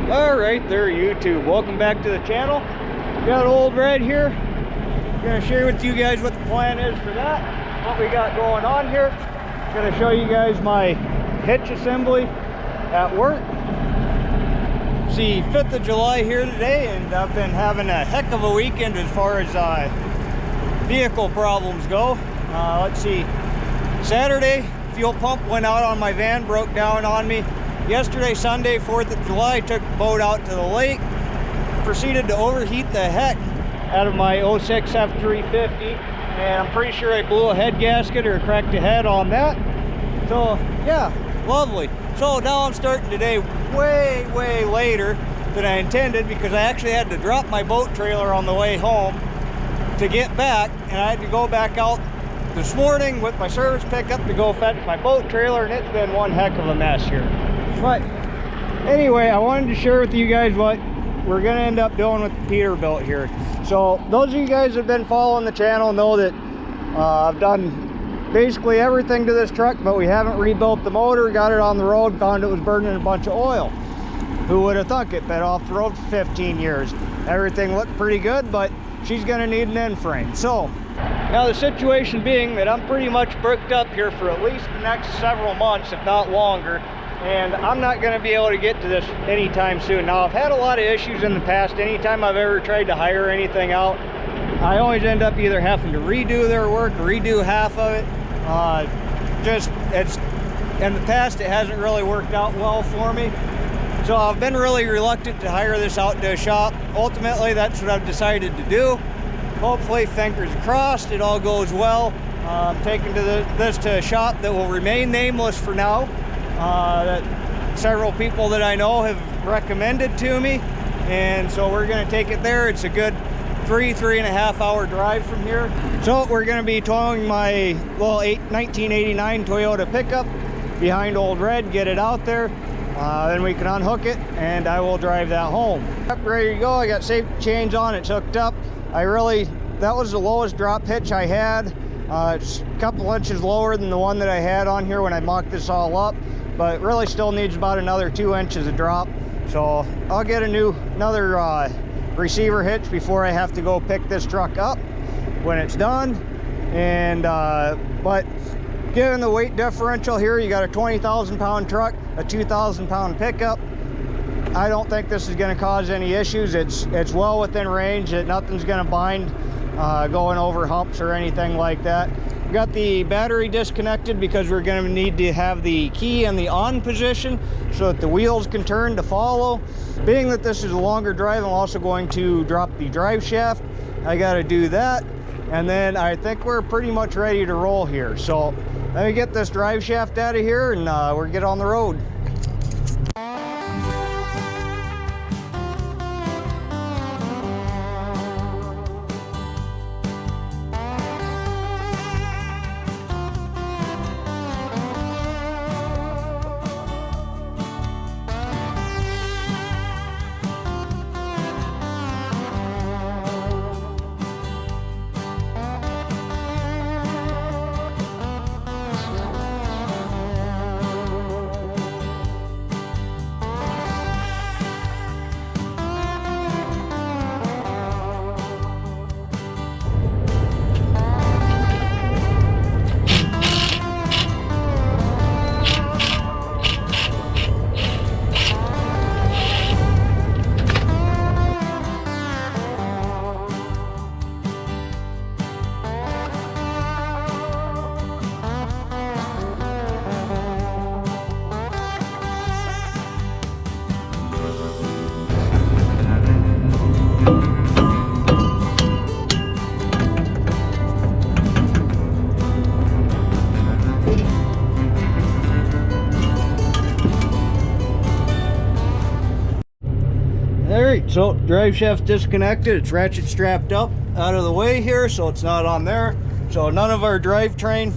Alright there, YouTube. Welcome back to the channel. Got Old Red here. Gonna share with you guys what the plan is for that, what we got going on here. Gonna show you guys my hitch assembly at work. It's the 5th of July here today, and I've been having a heck of a weekend as far as vehicle problems go. Let's see, Saturday, fuel pump went out on my van, broke down on me. Yesterday, Sunday, 4th of July, took the boat out to the lake, proceeded to overheat the heck out of my 06 F350, and I'm pretty sure I blew a head gasket or cracked a head on that. So yeah, lovely. So now I'm starting today way later than I intended, because I actually had to drop my boat trailer on the way home to get back, and I had to go back out this morning with my service pickup to go fetch my boat trailer, and it's been one heck of a mess here. But anyway, I wanted to share with you guys what we're gonna end up doing with the Peterbilt here. So those of you guys that have been following the channel know that I've done basically everything to this truck, but we haven't rebuilt the motor, got it on the road, found it was burning a bunch of oil. Who would have thunk it? Been off the road for 15 years. Everything looked pretty good, but she's gonna need an end frame. So now the situation being that I'm pretty much booked up here for at least the next several months, if not longer, and I'm not going to be able to get to this anytime soon. Now, I've had a lot of issues in the past. Anytime I've ever tried to hire anything out, I always end up either having to redo their work or redo half of it. It's in the past, it hasn't really worked out well for me. So I've been really reluctant to hire this out to a shop. Ultimately, that's what I've decided to do. Hopefully, fingers crossed, it all goes well. I'm taking this to a shop that will remain nameless for now. That several people that I know have recommended to me, and so we're going to take it there. It's a good three and a half hour drive from here. So we're going to be towing my little 1989 Toyota pickup behind Old Red, get it out there, then we can unhook it and I will drive that home. Up, ready to go. I got safety chains on, it's hooked up. That was the lowest drop hitch I had. It's a couple inches lower than the one that I had on here when I mocked this all up, but it really still needs about another 2 inches of drop. So I'll get another receiver hitch before I have to go pick this truck up when it's done. And but given the weight differential here, you got a 20,000 pound truck, a 2,000 pound pickup, I don't think this is going to cause any issues. It's well within range, that nothing's going to bind going over humps or anything like that. We got the battery disconnected because we're going to need to have the key in the on position so that the wheels can turn to follow. Being that this is a longer drive, I'm also going to drop the drive shaft. I got to do that, and then I think we're pretty much ready to roll here. So let me get this drive shaft out of here, and we'll get on the road. Alright, so drive shaft disconnected, it's ratchet strapped up out of the way here, so it's not on there. So none of our drivetrain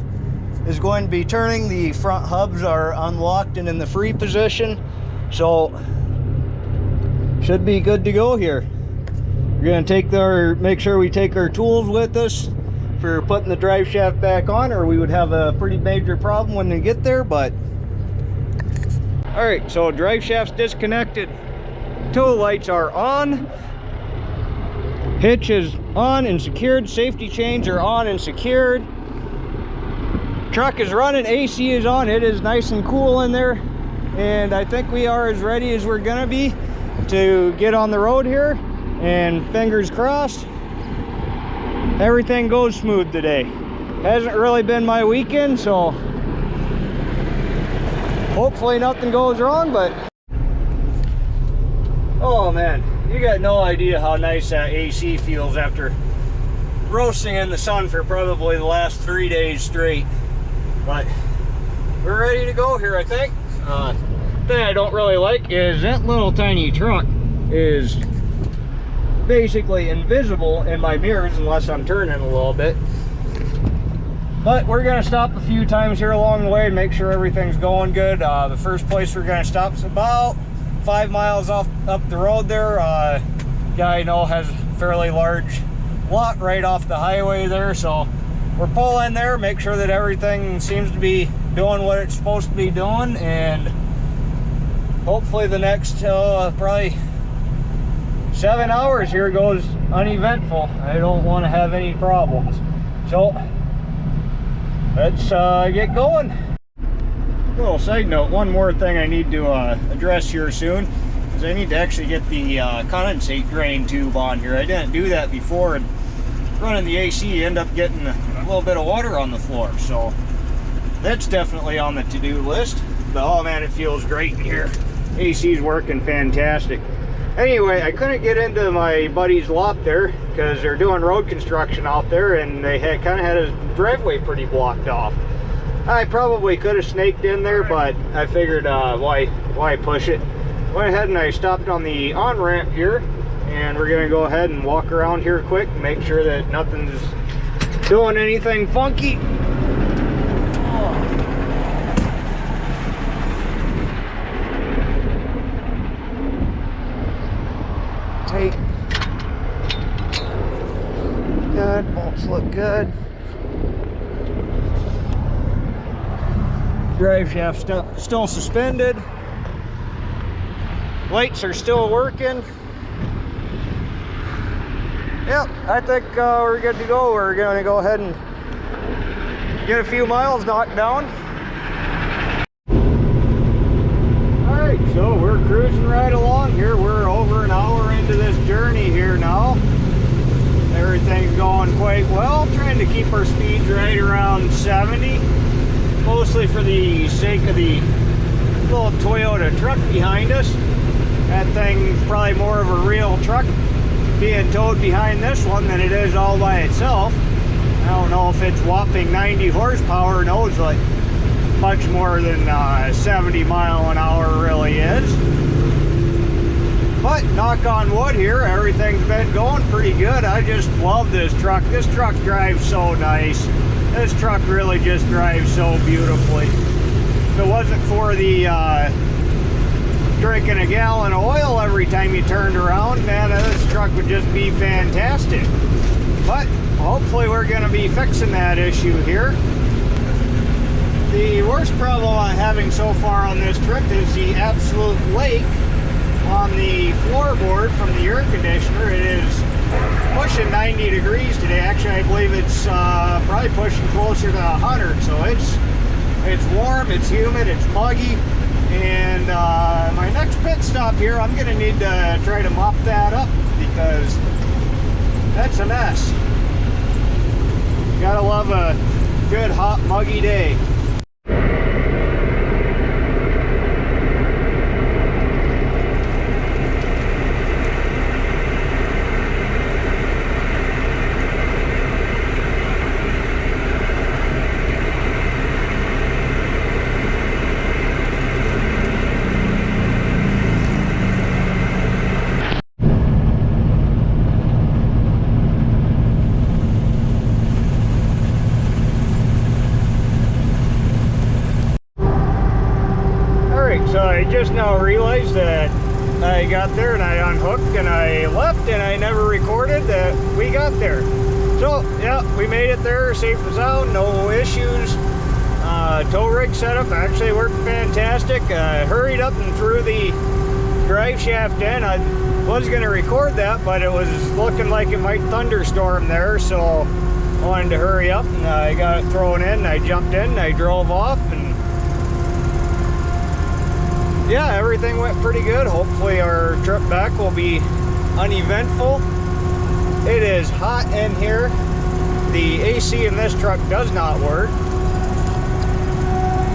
is going to be turning. The front hubs are unlocked and in the free position, so should be good to go here. We're going to make sure we take our tools with us for putting the drive shaft back on, or we would have a pretty major problem when we get there. But all right, so drive shaft's disconnected. Tow lights are on. Hitch is on and secured. Safety chains are on and secured. Truck is running. AC is on. It is nice and cool in there. And I think we are as ready as we're gonna be to get on the road here. And fingers crossed, everything goes smooth today. Hasn't really been my weekend, so hopefully nothing goes wrong, but oh man, you got no idea how nice that AC feels after roasting in the sun for probably the last 3 days straight. But we're ready to go here, I think. Thing I don't really like is that little tiny truck is basically invisible in my mirrors unless I'm turning a little bit. But we're gonna stop a few times here along the way and make sure everything's going good. The first place we're gonna stop is about 5 miles up the road there. Guy I know has a fairly large lot right off the highway there, so we're pulling there, make sure that everything seems to be doing what it's supposed to be doing, and hopefully the next probably 7 hours here goes uneventful. I don't want to have any problems, so let's get going. Little side note, one more thing I need to address here soon is I need to actually get the condensate drain tube on here. I didn't do that before, and running the AC you end up getting a little bit of water on the floor, so that's definitely on the to-do list. But oh man, it feels great in here. AC's working fantastic. Anyway, I couldn't get into my buddy's lot there because they're doing road construction out there, and they had kind of had his driveway pretty blocked off. I probably could have snaked in there, but I figured why push it. Went ahead and I stopped on the on-ramp here, and we're gonna go ahead and walk around here quick and make sure that nothing's doing anything funky. Tight. Good, bolts look good. Drive shaft still suspended. Lights are still working. Yep, I think we're good to go. We're gonna go ahead and get a few miles knocked down. Alright, so we're cruising right along here. We're over an hour into this journey here now. Everything's going quite well. Trying to keep our speeds right around 70. Mostly for the sake of the little Toyota truck behind us. That thing's probably more of a real truck being towed behind this one than it is all by itself. I don't know if it's whopping 90 horsepower, knows like much more than 70 mile an hour really is. But knock on wood here, everything's been going pretty good. I just love this truck. This truck drives so nice. This truck really just drives so beautifully. If it wasn't for the drinking a gallon of oil every time you turned around, man, this truck would just be fantastic. But hopefully we're going to be fixing that issue here. The worst problem I'm having so far on this trip is the absolute lake on the floorboard from the air conditioner. It is pushing 90 degrees today. Actually, I believe it's probably pushing closer to 100. So it's warm, it's humid, it's muggy. And my next pit stop here, I'm going to need to try to mop that up because that's a mess. Gotta love a good hot muggy day. So I just now realized that I got there and I unhooked and I left and I never recorded that we got there. So yeah, we made it there safe and sound, no issues. Tow rig setup actually worked fantastic. Hurried up and threw the drive shaft in. I was going to record that, but it was looking like it might thunderstorm there, so I wanted to hurry up, and I got it thrown in. I jumped in, I drove off, and yeah, everything went pretty good. Hopefully our trip back will be uneventful. It is hot in here. The AC in this truck does not work.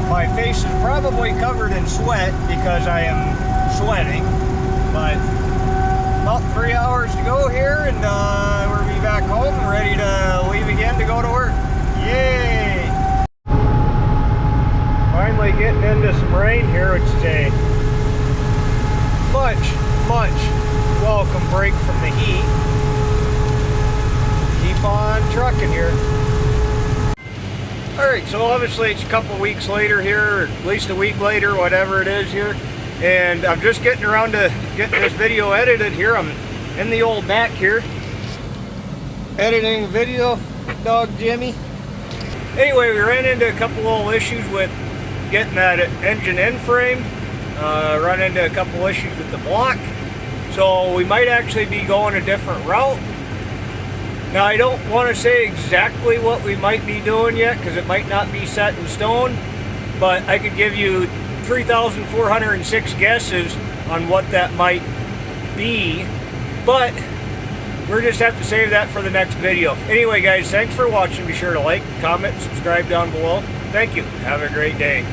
My face is probably covered in sweat because I am sweating, but about 3 hours to go here, and we'll be back home and ready to leave again to go to work. Yay! Finally getting into some rain here, which is a much welcome break from the heat. Keep on trucking here. Alright, so obviously it's a couple weeks later here, or at least a week later, whatever it is here, and I'm just getting around to getting this video edited here. I'm in the old back here, editing video, dog Jimmy. Anyway, we ran into a couple little issues with getting that engine in framed, run into a couple issues with the block, so we might actually be going a different route. Now, I don't want to say exactly what we might be doing yet because it might not be set in stone, but I could give you 3,406 guesses on what that might be, but we'll just have to save that for the next video. Anyway, guys, thanks for watching. Be sure to like, comment, subscribe down below. Thank you. Have a great day.